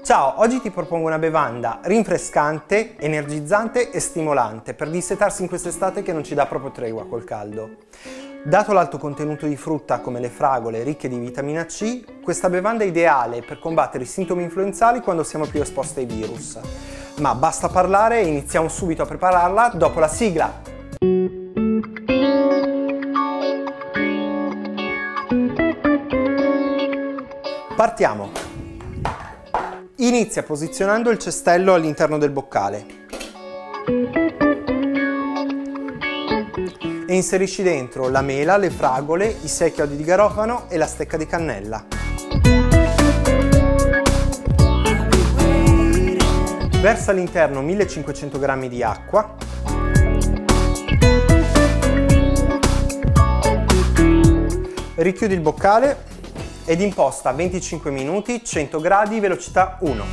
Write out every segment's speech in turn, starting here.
Ciao, oggi ti propongo una bevanda rinfrescante, energizzante e stimolante per dissetarsi in quest'estate che non ci dà proprio tregua col caldo. Dato l'alto contenuto di frutta come le fragole ricche di vitamina C, questa bevanda è ideale per combattere i sintomi influenzali quando siamo più esposti ai virus. Ma basta parlare e iniziamo subito a prepararla dopo la sigla! Partiamo! Inizia posizionando il cestello all'interno del boccale e inserisci dentro la mela, le fragole, i 6 chiodi di garofano e la stecca di cannella. Versa all'interno 1500 g di acqua . Richiudi il boccale ed imposta 25 minuti, 100 gradi, velocità 1.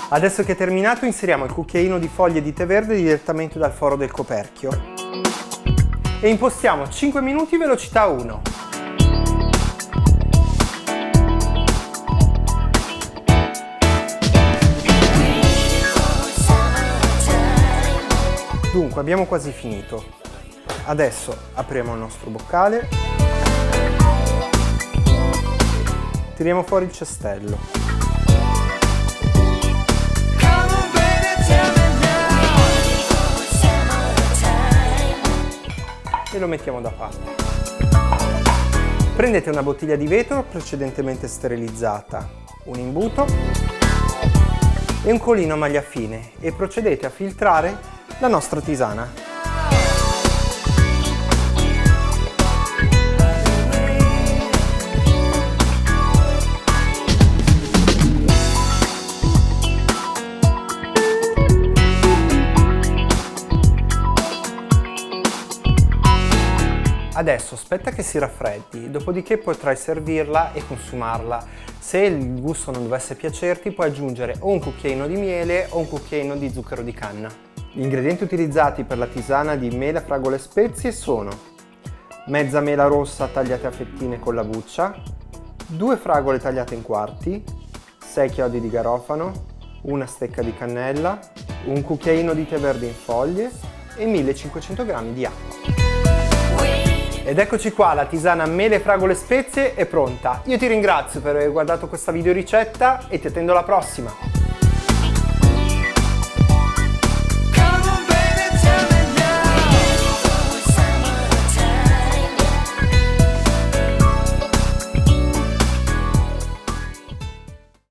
Adesso che è terminato inseriamo il cucchiaino di foglie di tè verde direttamente dal foro del coperchio e impostiamo 5 minuti, velocità 1. Dunque, abbiamo quasi finito. Adesso apriamo il nostro boccale, tiriamo fuori il cestello e lo mettiamo da parte. Prendete una bottiglia di vetro precedentemente sterilizzata, un imbuto e un colino a maglia fine e procedete a filtrare la nostra tisana. Adesso aspetta che si raffreddi, dopodiché potrai servirla e consumarla. Se il gusto non dovesse piacerti, puoi aggiungere o un cucchiaino di miele o un cucchiaino di zucchero di canna. Gli ingredienti utilizzati per la tisana di mela, fragole e spezie sono mezza mela rossa tagliata a fettine con la buccia, 2 fragole tagliate in quarti, 6 chiodi di garofano, una stecca di cannella, un cucchiaino di tè verde in foglie e 1500 g di acqua. Ed eccoci qua, la tisana mele, fragole e spezie è pronta. Io ti ringrazio per aver guardato questa video ricetta e ti attendo alla prossima!